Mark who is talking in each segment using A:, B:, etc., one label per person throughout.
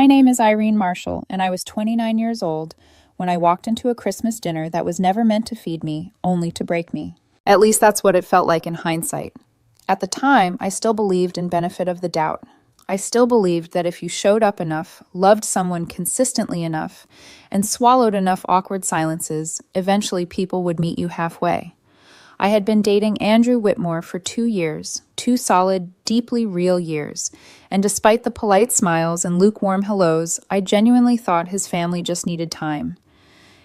A: My name is Irene Marshall, and I was 29 years old when I walked into a Christmas dinner that was never meant to feed me, only to break me. At least that's what it felt like in hindsight. At the time, I still believed in benefit of the doubt. I still believed that if you showed up enough, loved someone consistently enough, and swallowed enough awkward silences, eventually people would meet you halfway. I had been dating Andrew Whitmore for 2 years, 2 solid, deeply real years, and despite the polite smiles and lukewarm hellos, I genuinely thought his family just needed time.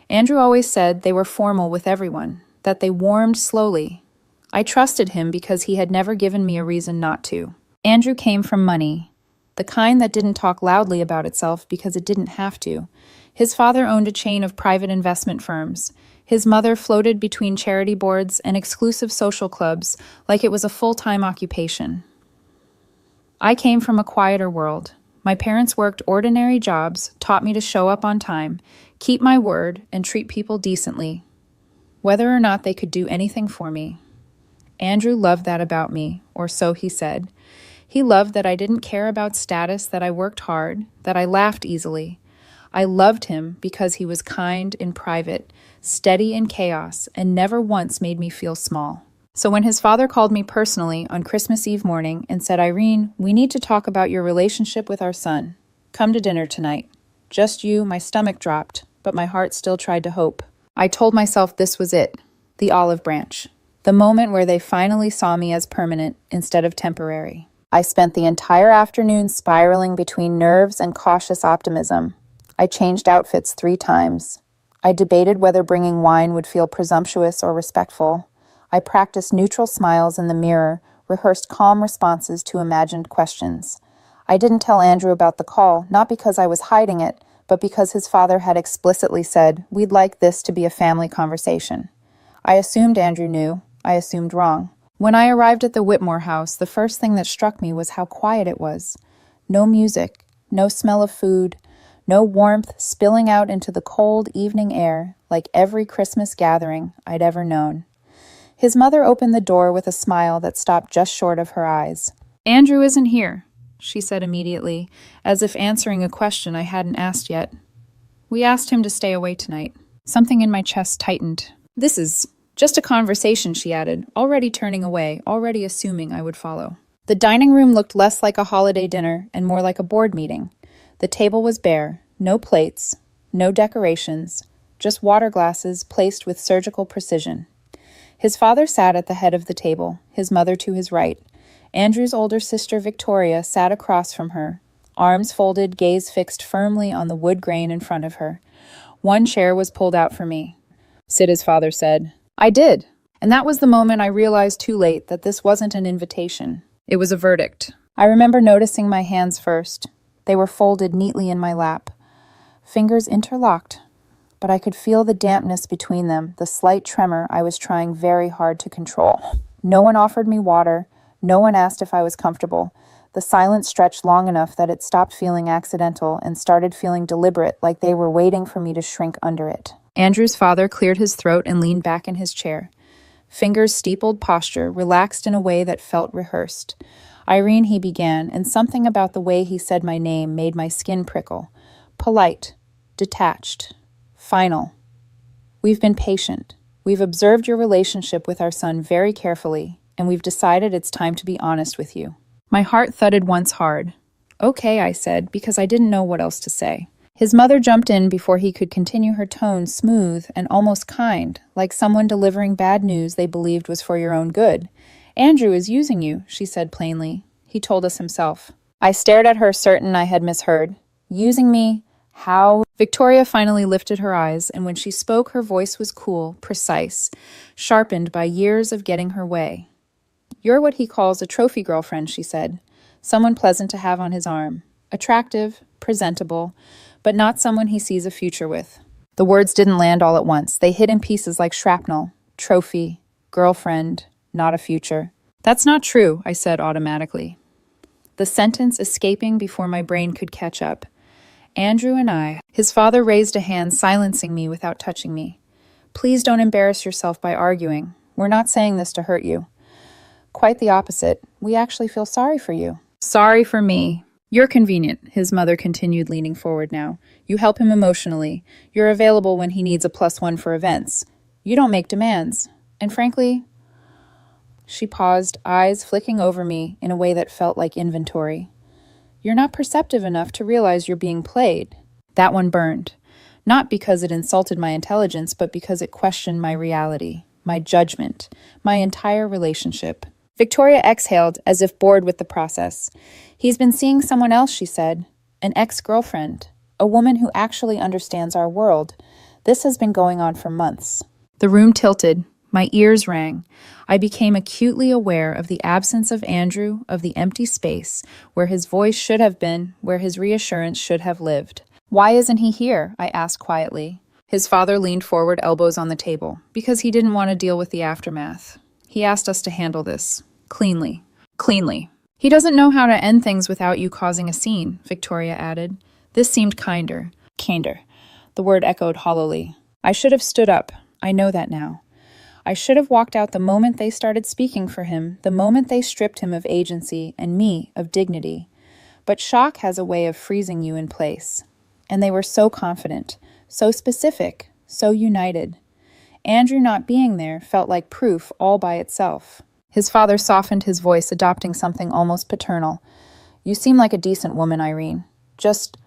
A: Andrew always said they were formal with everyone, that they warmed slowly. I trusted him because he had never given me a reason not to. Andrew came from money, the kind that didn't talk loudly about itself because it didn't have to. His father owned a chain of private investment firms. His mother floated between charity boards and exclusive social clubs like it was a full-time occupation. I came from a quieter world. My parents worked ordinary jobs, taught me to show up on time, keep my word, and treat people decently, whether or not they could do anything for me. Andrew loved that about me, or so he said. He loved that I didn't care about status, that I worked hard, that I laughed easily. I loved him because he was kind in private, steady in chaos, and never once made me feel small. So when his father called me personally on Christmas Eve morning and said, "Irene, we need to talk about your relationship with our son. Come to dinner tonight." Just you, my stomach dropped, but my heart still tried to hope. I told myself this was it, the olive branch, the moment where they finally saw me as permanent instead of temporary. I spent the entire afternoon spiraling between nerves and cautious optimism. I changed outfits 3 times. I debated whether bringing wine would feel presumptuous or respectful. I practiced neutral smiles in the mirror, rehearsed calm responses to imagined questions. I didn't tell Andrew about the call, not because I was hiding it, but because his father had explicitly said, "We'd like this to be a family conversation." I assumed Andrew knew. I assumed wrong. When I arrived at the Whitmore house, the first thing that struck me was how quiet it was. No music, no smell of food, no warmth spilling out into the cold evening air like every Christmas gathering I'd ever known. His mother opened the door with a smile that stopped just short of her eyes. "Andrew isn't here," she said immediately, as if answering a question I hadn't asked yet. "We asked him to stay away tonight." Something in my chest tightened. "This is just a conversation," she added, already turning away, already assuming I would follow. The dining room looked less like a holiday dinner and more like a board meeting. The table was bare, no plates, no decorations, just water glasses placed with surgical precision. His father sat at the head of the table, his mother to his right. Andrew's older sister Victoria sat across from her, arms folded, gaze fixed firmly on the wood grain in front of her. One chair was pulled out for me. "Sit," his father said. I did, and that was the moment I realized too late that this wasn't an invitation. It was a verdict. I remember noticing my hands first. They were folded neatly in my lap. Fingers interlocked, but I could feel the dampness between them, the slight tremor I was trying very hard to control. No one offered me water. No one asked if I was comfortable. The silence stretched long enough that it stopped feeling accidental and started feeling deliberate, like they were waiting for me to shrink under it. Andrew's father cleared his throat and leaned back in his chair. Fingers steepled posture, relaxed in a way that felt rehearsed. "Irene," he began, and something about the way he said my name made my skin prickle. Polite, detached, final. "We've been patient. We've observed your relationship with our son very carefully, and we've decided it's time to be honest with you." My heart thudded once hard. "Okay," I said, because I didn't know what else to say. His mother jumped in before he could continue, her tone smooth and almost kind, like someone delivering bad news they believed was for your own good. "Andrew is using you," she said plainly. "He told us himself." I stared at her, certain I had misheard. "Using me? How?" Victoria finally lifted her eyes, and when she spoke, her voice was cool, precise, sharpened by years of getting her way. "You're what he calls a trophy girlfriend," she said. "Someone pleasant to have on his arm. Attractive, presentable, but not someone he sees a future with." The words didn't land all at once. They hit in pieces like shrapnel. Trophy, girlfriend, not a future. "That's not true," I said automatically. The sentence escaping before my brain could catch up. "Andrew and I..." His father raised a hand, silencing me without touching me. "Please don't embarrass yourself by arguing. We're not saying this to hurt you. Quite the opposite. We actually feel sorry for you." Sorry for me. You're convenient, his mother continued, leaning forward now. You help him emotionally. You're available when he needs a +1 for events. You don't make demands. And frankly, she paused, eyes flicking over me in a way that felt like inventory. You're not perceptive enough to realize you're being played. That one burned. Not because it insulted my intelligence, but because it questioned my reality, my judgment, my entire relationship. Victoria exhaled as if bored with the process. He's been seeing someone else, she said. An ex-girlfriend. A woman who actually understands our world. This has been going on for months. The room tilted. My ears rang. I became acutely aware of the absence of Andrew, of the empty space, where his voice should have been, where his reassurance should have lived. Why isn't he here? I asked quietly. His father leaned forward, elbows on the table, because he didn't want to deal with the aftermath. He asked us to handle this. Cleanly. Cleanly. He doesn't know how to end things without you causing a scene, Victoria added. This seemed kinder. Kinder. The word echoed hollowly. I should have stood up. I know that now. I should have walked out the moment they started speaking for him, the moment they stripped him of agency and me of dignity. But shock has a way of freezing you in place. And they were so confident, so specific, so united. Andrew not being there felt like proof all by itself. His father softened his voice, adopting something almost paternal. You seem like a decent woman, Irene. Just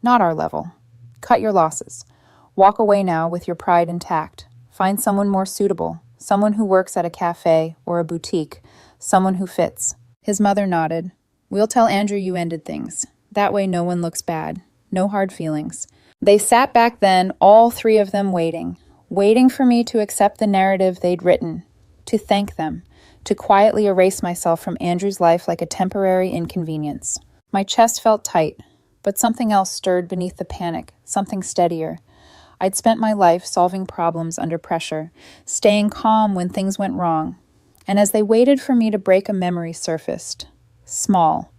A: not our level. Cut your losses. Walk away now with your pride intact. Find someone more suitable. Someone who works at a cafe or a boutique. Someone who fits. His mother nodded. We'll tell Andrew you ended things. That way no one looks bad. No hard feelings. They sat back then, all three of them waiting for me to accept the narrative they'd written, to thank them, to quietly erase myself from Andrew's life like a temporary inconvenience. My chest felt tight, but something else stirred beneath the panic, something steadier. I'd spent my life solving problems under pressure, staying calm when things went wrong. And as they waited for me to break, a memory surfaced. Small.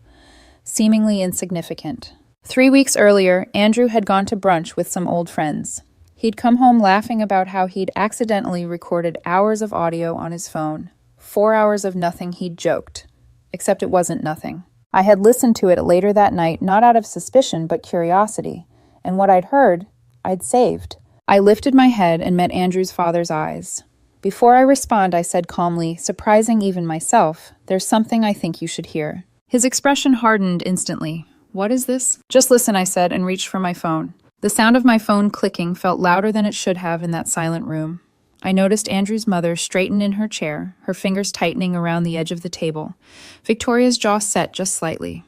A: Seemingly insignificant. 3 weeks earlier, Andrew had gone to brunch with some old friends. He'd come home laughing about how he'd accidentally recorded hours of audio on his phone. 4 hours of nothing, he'd joked. Except it wasn't nothing. I had listened to it later that night, not out of suspicion, but curiosity. And what I'd heard, I'd saved. I lifted my head and met Andrew's father's eyes. Before I respond, I said calmly, surprising even myself, there's something I think you should hear. His expression hardened instantly. What is this? Just listen, I said, and reached for my phone. The sound of my phone clicking felt louder than it should have in that silent room. I noticed Andrew's mother straighten in her chair, her fingers tightening around the edge of the table. Victoria's jaw set just slightly.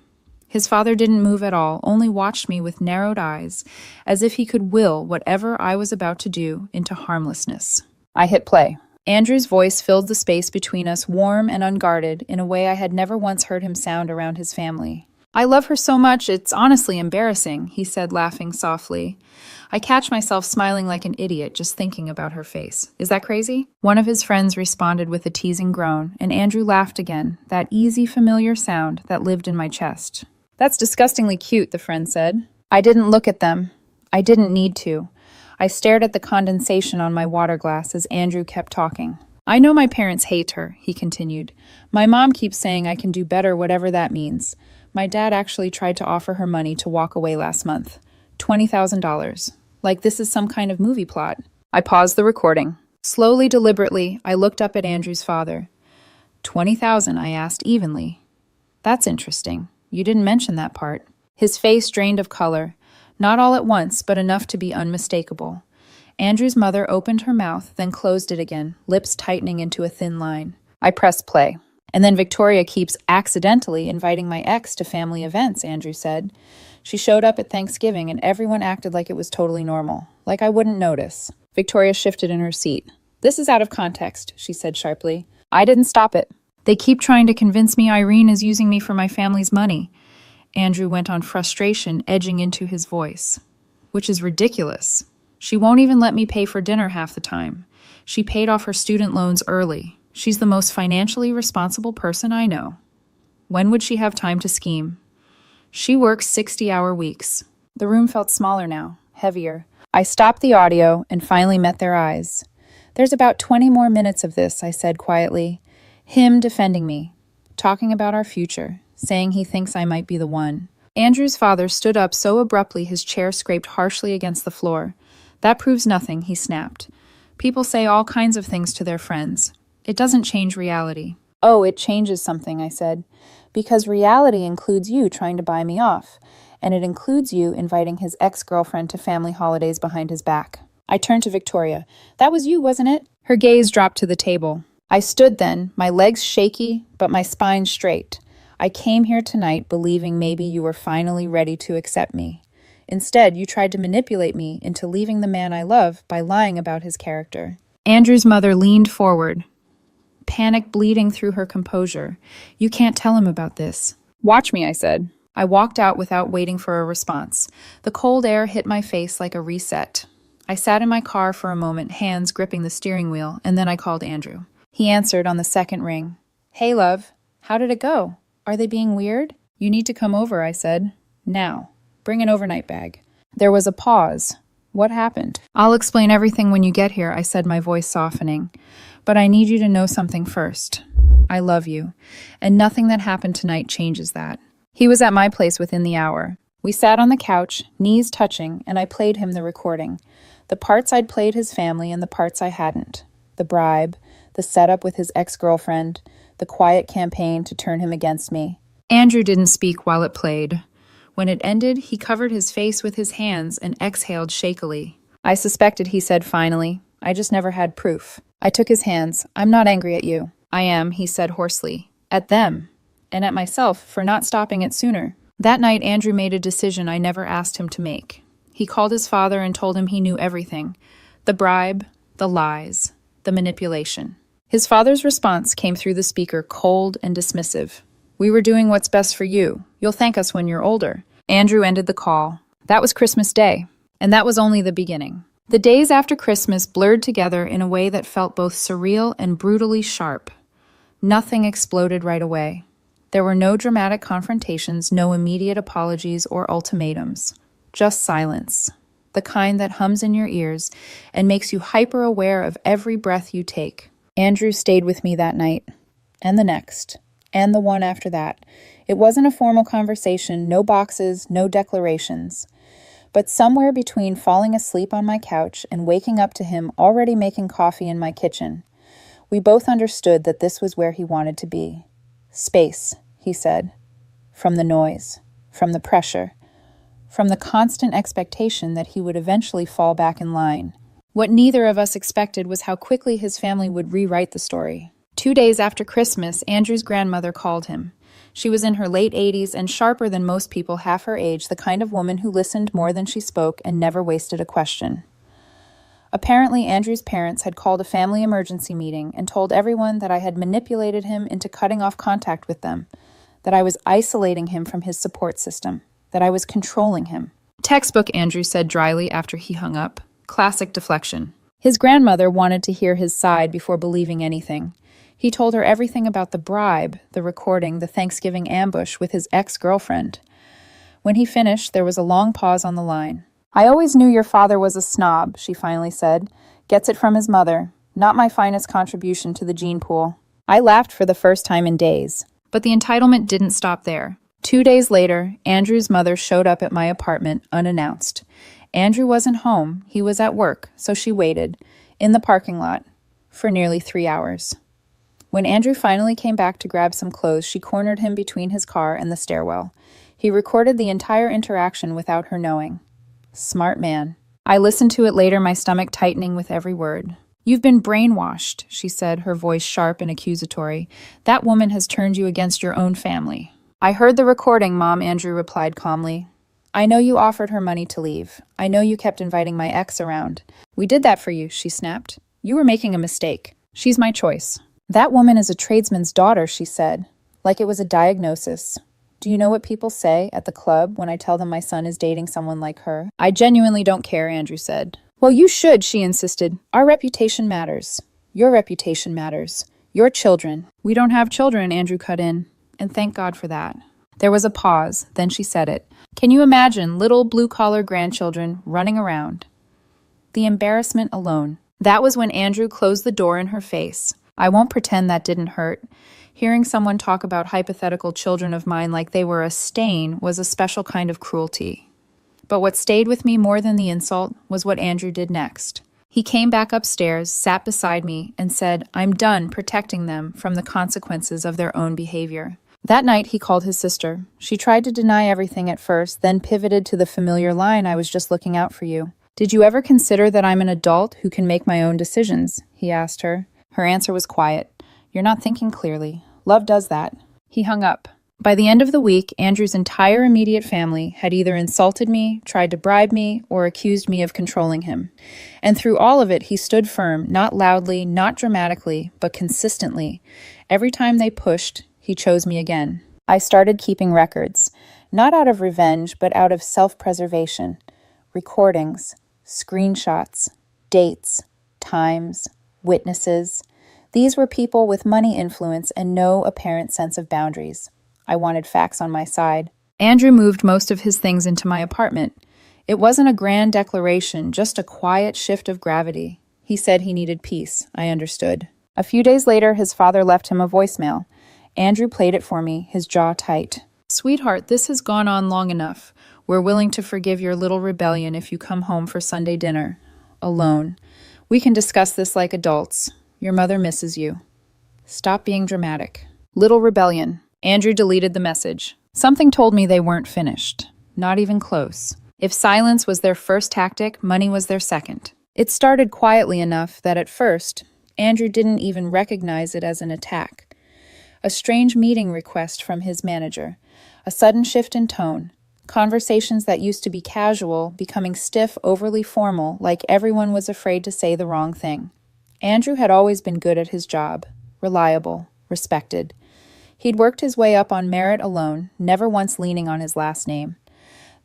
A: His father didn't move at all, only watched me with narrowed eyes, as if he could will whatever I was about to do into harmlessness. I hit play. Andrew's voice filled the space between us, warm and unguarded, in a way I had never once heard him sound around his family. I love her so much, it's honestly embarrassing, he said, laughing softly. I catch myself smiling like an idiot just thinking about her face. Is that crazy? One of his friends responded with a teasing groan, and Andrew laughed again, that easy, familiar sound that lived in my chest. That's disgustingly cute, the friend said. I didn't look at them. I didn't need to. I stared at the condensation on my water glass as Andrew kept talking. I know my parents hate her, he continued. My mom keeps saying I can do better, whatever that means. My dad actually tried to offer her money to walk away last month. $20,000. Like this is some kind of movie plot. I paused the recording. Slowly, deliberately, I looked up at Andrew's father. 20,000, I asked evenly. That's interesting. You didn't mention that part. His face drained of color. Not all at once, but enough to be unmistakable. Andrew's mother opened her mouth, then closed it again, lips tightening into a thin line. I pressed play. And then Victoria keeps accidentally inviting my ex to family events, Andrew said. She showed up at Thanksgiving and everyone acted like it was totally normal, like I wouldn't notice. Victoria shifted in her seat. This is out of context, she said sharply. I didn't stop it. They keep trying to convince me Irene is using me for my family's money. Andrew went on, frustration edging into his voice. Which is ridiculous. She won't even let me pay for dinner half the time. She paid off her student loans early. She's the most financially responsible person I know. When would she have time to scheme? She works 60-hour weeks. The room felt smaller now, heavier. I stopped the audio and finally met their eyes. There's about 20 more minutes of this, I said quietly. Him defending me, talking about our future, saying he thinks I might be the one. Andrew's father stood up so abruptly his chair scraped harshly against the floor. That proves nothing, he snapped. People say all kinds of things to their friends. It doesn't change reality. Oh, it changes something, I said. Because reality includes you trying to buy me off, and it includes you inviting his ex-girlfriend to family holidays behind his back. I turned to Victoria. That was you, wasn't it? Her gaze dropped to the table. I stood then, my legs shaky, but my spine straight. I came here tonight believing maybe you were finally ready to accept me. Instead, you tried to manipulate me into leaving the man I love by lying about his character. Andrew's mother leaned forward, panic bleeding through her composure. You can't tell him about this. Watch me, I said. I walked out without waiting for a response. The cold air hit my face like a reset. I sat in my car for a moment, hands gripping the steering wheel, and then I called Andrew. He answered on the second ring. Hey, love. How did it go? Are they being weird? You need to come over, I said. Now. Bring an overnight bag. There was a pause. What happened? I'll explain everything when you get here, I said, my voice softening. But I need you to know something first. I love you, and nothing that happened tonight changes that. He was at my place within the hour. We sat on the couch, knees touching, and I played him the recording. The parts I'd played his family and the parts I hadn't. The bribe, the setup with his ex-girlfriend, the quiet campaign to turn him against me. Andrew didn't speak while it played. When it ended, he covered his face with his hands and exhaled shakily. I suspected, he said finally. I just never had proof. I took his hands. I'm not angry at you. I am, he said hoarsely. At them. And at myself for not stopping it sooner. That night, Andrew made a decision I never asked him to make. He called his father and told him he knew everything. The bribe, the lies, the manipulation. His father's response came through the speaker cold and dismissive. We were doing what's best for you. You'll thank us when you're older. Andrew ended the call. That was Christmas Day, and that was only the beginning. The days after Christmas blurred together in a way that felt both surreal and brutally sharp. Nothing exploded right away. There were no dramatic confrontations, no immediate apologies or ultimatums. Just silence. The kind that hums in your ears and makes you hyper-aware of every breath you take. Andrew stayed with me that night, and the next, and the one after that. It wasn't a formal conversation, no boxes, no declarations. But somewhere between falling asleep on my couch and waking up to him already making coffee in my kitchen, we both understood that this was where he wanted to be. Space, he said. From the noise, from the pressure, from the constant expectation that he would eventually fall back in line. What neither of us expected was how quickly his family would rewrite the story. 2 days after Christmas, Andrew's grandmother called him. She was in her late 80s and sharper than most people half her age, the kind of woman who listened more than she spoke and never wasted a question. Apparently, Andrew's parents had called a family emergency meeting and told everyone that I had manipulated him into cutting off contact with them, that I was isolating him from his support system, that I was controlling him. Textbook, Andrew said dryly after he hung up. Classic deflection. His grandmother wanted to hear his side before believing anything. He told her everything about the bribe, the recording, the Thanksgiving ambush with his ex-girlfriend. When he finished, there was a long pause on the line. I always knew your father was a snob, she finally said. Gets it from his mother. Not my finest contribution to the gene pool. I laughed for the first time in days. But the entitlement didn't stop there. 2 days later, Andrew's mother showed up at my apartment unannounced. Andrew wasn't home. He was at work, so she waited, in the parking lot, for nearly 3 hours. When Andrew finally came back to grab some clothes, she cornered him between his car and the stairwell. He recorded the entire interaction without her knowing. Smart man. I listened to it later, my stomach tightening with every word. You've been brainwashed, she said, her voice sharp and accusatory. That woman has turned you against your own family. I heard the recording, Mom, Andrew replied calmly. I know you offered her money to leave. I know you kept inviting my ex around. We did that for you, she snapped. You were making a mistake. She's my choice. That woman is a tradesman's daughter, she said, like it was a diagnosis. Do you know what people say at the club when I tell them my son is dating someone like her? I genuinely don't care, Andrew said. Well, you should, she insisted. Our reputation matters. Your reputation matters. Your children. We don't have children, Andrew cut in, and thank God for that. There was a pause, then she said it. Can you imagine little blue-collar grandchildren running around? The embarrassment alone. That was when Andrew closed the door in her face. I won't pretend that didn't hurt. Hearing someone talk about hypothetical children of mine like they were a stain was a special kind of cruelty. But what stayed with me more than the insult was what Andrew did next. He came back upstairs, sat beside me, and said, "I'm done protecting them from the consequences of their own behavior." That night, he called his sister. She tried to deny everything at first, then pivoted to the familiar line, "I was just looking out for you." "Did you ever consider that I'm an adult who can make my own decisions?" he asked her. Her answer was quiet. "You're not thinking clearly. Love does that." He hung up. By the end of the week, Andrew's entire immediate family had either insulted me, tried to bribe me, or accused me of controlling him. And through all of it, he stood firm, not loudly, not dramatically, but consistently. Every time they pushed, he chose me again. I started keeping records, not out of revenge, but out of self-preservation. Recordings, screenshots, dates, times, witnesses. These were people with money influence and no apparent sense of boundaries. I wanted facts on my side. Andrew moved most of his things into my apartment. It wasn't a grand declaration, just a quiet shift of gravity. He said he needed peace. I understood. A few days later, his father left him a voicemail. Andrew played it for me, his jaw tight. "Sweetheart, this has gone on long enough. We're willing to forgive your little rebellion if you come home for Sunday dinner. Alone. We can discuss this like adults. Your mother misses you. Stop being dramatic." Little rebellion. Andrew deleted the message. Something told me they weren't finished. Not even close. If silence was their first tactic, money was their second. It started quietly enough that at first, Andrew didn't even recognize it as an attack. A strange meeting request from his manager. A sudden shift in tone. Conversations that used to be casual becoming stiff, overly formal, like everyone was afraid to say the wrong thing. Andrew had always been good at his job. Reliable. Respected. He'd worked his way up on merit alone, never once leaning on his last name.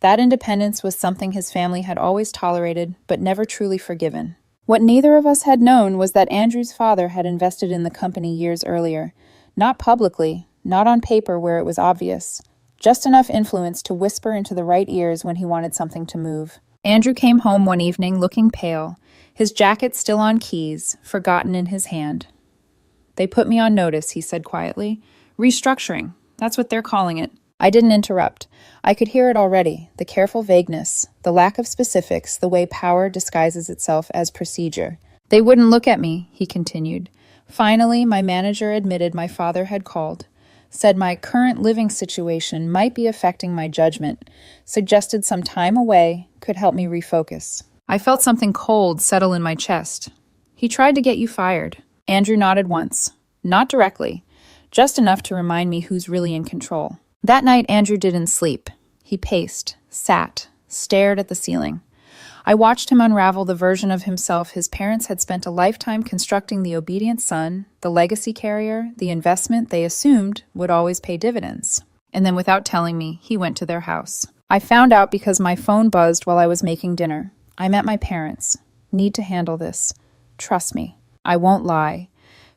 A: That independence was something his family had always tolerated, but never truly forgiven. What neither of us had known was that Andrew's father had invested in the company years earlier. Not publicly, not on paper where it was obvious. Just enough influence to whisper into the right ears when he wanted something to move. Andrew came home one evening looking pale, his jacket still on keys, forgotten in his hand. "They put me on notice," he said quietly. "Restructuring. That's what they're calling it." I didn't interrupt. I could hear it already, the careful vagueness, the lack of specifics, the way power disguises itself as procedure. "They wouldn't look at me," he continued. "Finally, my manager admitted my father had called, said my current living situation might be affecting my judgment, suggested some time away could help me refocus." I felt something cold settle in my chest. "He tried to get you fired." Andrew nodded once. Not directly. Just enough to remind me who's really in control. That night, Andrew didn't sleep. He paced, sat, stared at the ceiling. I watched him unravel the version of himself his parents had spent a lifetime constructing: the obedient son, the legacy carrier, the investment they assumed would always pay dividends. And then, without telling me, he went to their house. I found out because my phone buzzed while I was making dinner. I met my parents. Need to handle this. Trust me. I won't lie.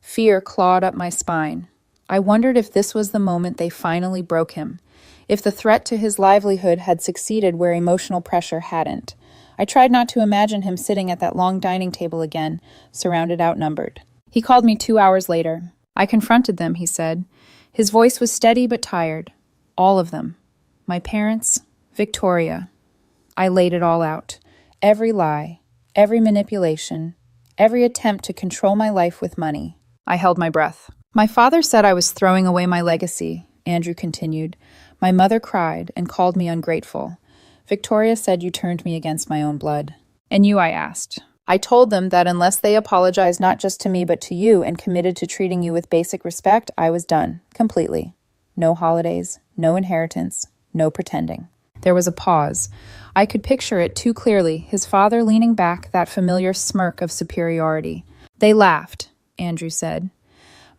A: Fear clawed up my spine. I wondered if this was the moment they finally broke him, if the threat to his livelihood had succeeded where emotional pressure hadn't. I tried not to imagine him sitting at that long dining table again, surrounded, outnumbered. He called me 2 hours later. I confronted them, he said. His voice was steady but tired. All of them. My parents, Victoria. I laid it all out. Every lie, every manipulation, every attempt to control my life with money. I held my breath. "My father said I was throwing away my legacy," Andrew continued. "My mother cried and called me ungrateful. Victoria said you turned me against my own blood." "And you?" I asked. I told them that unless they apologized not just to me but to you and committed to treating you with basic respect, I was done. Completely. No holidays, no inheritance, no pretending. There was a pause. I could picture it too clearly, his father leaning back, that familiar smirk of superiority. "They laughed," Andrew said.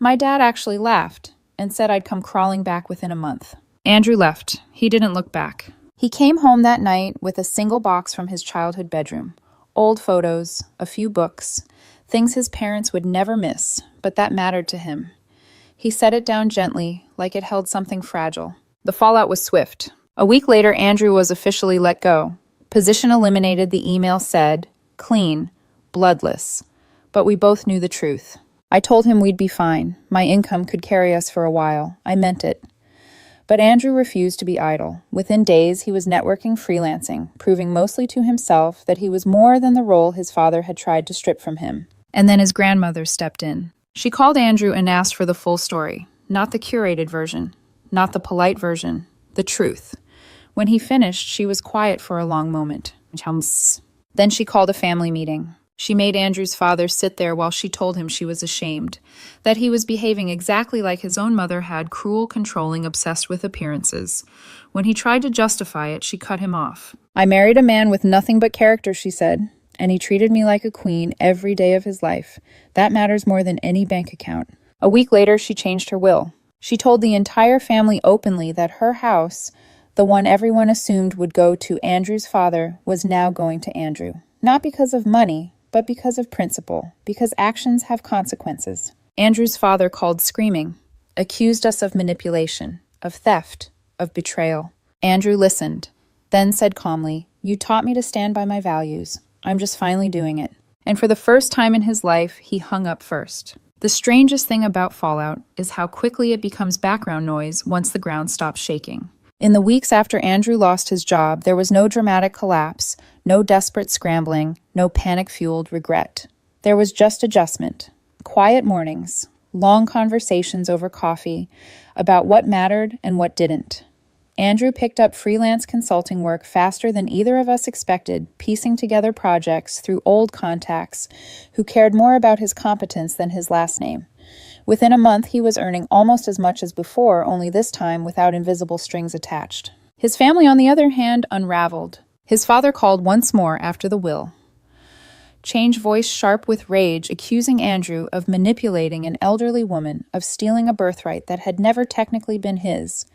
A: "My dad actually laughed and said I'd come crawling back within a month." Andrew left. He didn't look back. He came home that night with a single box from his childhood bedroom. Old photos, a few books, things his parents would never miss, but that mattered to him. He set it down gently, like it held something fragile. The fallout was swift. A week later, Andrew was officially let go. Position eliminated, the email said. Clean. Bloodless. But we both knew the truth. I told him we'd be fine. My income could carry us for a while. I meant it. But Andrew refused to be idle. Within days, he was networking freelancing, proving mostly to himself that he was more than the role his father had tried to strip from him. And then his grandmother stepped in. She called Andrew and asked for the full story, not the curated version, not the polite version, the truth. When he finished, she was quiet for a long moment. Then she called a family meeting. She made Andrew's father sit there while she told him she was ashamed, that he was behaving exactly like his own mother had, cruel, controlling, obsessed with appearances. When he tried to justify it, she cut him off. I married a man with nothing but character, she said, and he treated me like a queen every day of his life. That matters more than any bank account. A week later, she changed her will. She told the entire family openly that her house, the one everyone assumed would go to Andrew's father, was now going to Andrew. Not because of money, but because of principle, because actions have consequences. Andrew's father called screaming, accused us of manipulation, of theft, of betrayal. Andrew listened, then said calmly, "You taught me to stand by my values. I'm just finally doing it." And for the first time in his life, he hung up first. The strangest thing about fallout is how quickly it becomes background noise once the ground stops shaking. In the weeks after Andrew lost his job, there was no dramatic collapse, no desperate scrambling, no panic-fueled regret. There was just adjustment, quiet mornings, long conversations over coffee about what mattered and what didn't. Andrew picked up freelance consulting work faster than either of us expected, piecing together projects through old contacts who cared more about his competence than his last name. Within a month, he was earning almost as much as before, only this time without invisible strings attached. His family, on the other hand, unraveled. His father called once more after the will. Change voice sharp with rage, accusing Andrew of manipulating an elderly woman, of stealing a birthright that had never technically been his.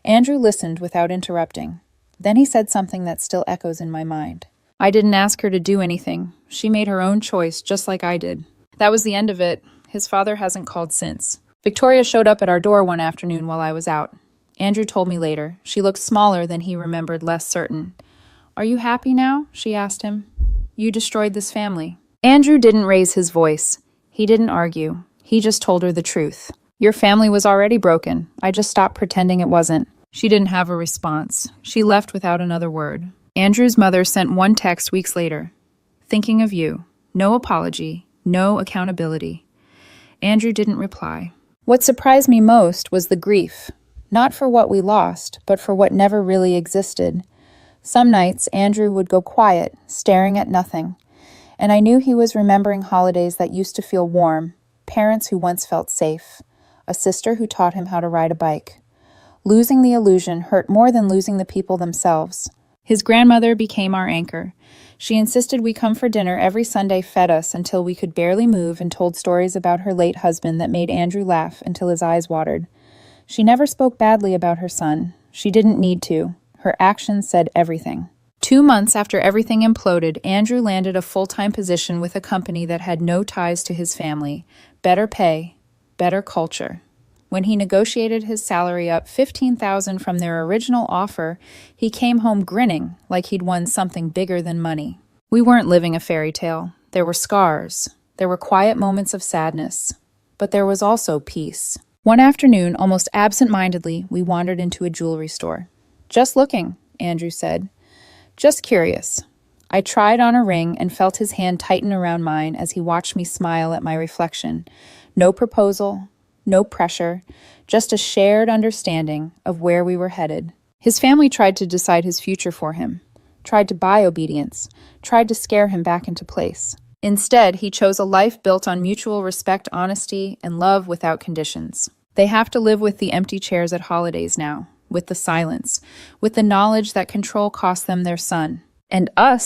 A: Andrew listened without interrupting. Then he said something that still echoes in my mind. "I didn't ask her to do anything. She made her own choice, just like I did." That was the end of it. His father hasn't called since. Victoria showed up at our door one afternoon while I was out. Andrew told me later. She looked smaller than he remembered, less certain. "Are you happy now?" she asked him. "You destroyed this family." Andrew didn't raise his voice. He didn't argue. He just told her the truth. "Your family was already broken. I just stopped pretending it wasn't." She didn't have a response. She left without another word. Andrew's mother sent one text weeks later. "Thinking of you. No apology. No accountability." Andrew didn't reply. What surprised me most was the grief, not for what we lost, but for what never really existed. Some nights, Andrew would go quiet, staring at nothing, and I knew he was remembering holidays that used to feel warm, parents who once felt safe, a sister who taught him how to ride a bike. Losing the illusion hurt more than losing the people themselves. His grandmother became our anchor. She insisted we come for dinner every Sunday, fed us until we could barely move, and told stories about her late husband that made Andrew laugh until his eyes watered. She never spoke badly about her son. She didn't need to. Her actions said everything. 2 months after everything imploded, Andrew landed a full-time position with a company that had no ties to his family. Better pay, better culture. When he negotiated his salary up $15,000 from their original offer, he came home grinning like he'd won something bigger than money. We weren't living a fairy tale. There were scars. There were quiet moments of sadness. But there was also peace. One afternoon, almost absent-mindedly, we wandered into a jewelry store. "Just looking," Andrew said. "Just curious." I tried on a ring and felt his hand tighten around mine as he watched me smile at my reflection. No proposal. No pressure, just a shared understanding of where we were headed. His family tried to decide his future for him, tried to buy obedience, tried to scare him back into place. Instead, he chose a life built on mutual respect, honesty, and love without conditions. They have to live with the empty chairs at holidays now, with the silence, with the knowledge that control cost them their son. And us,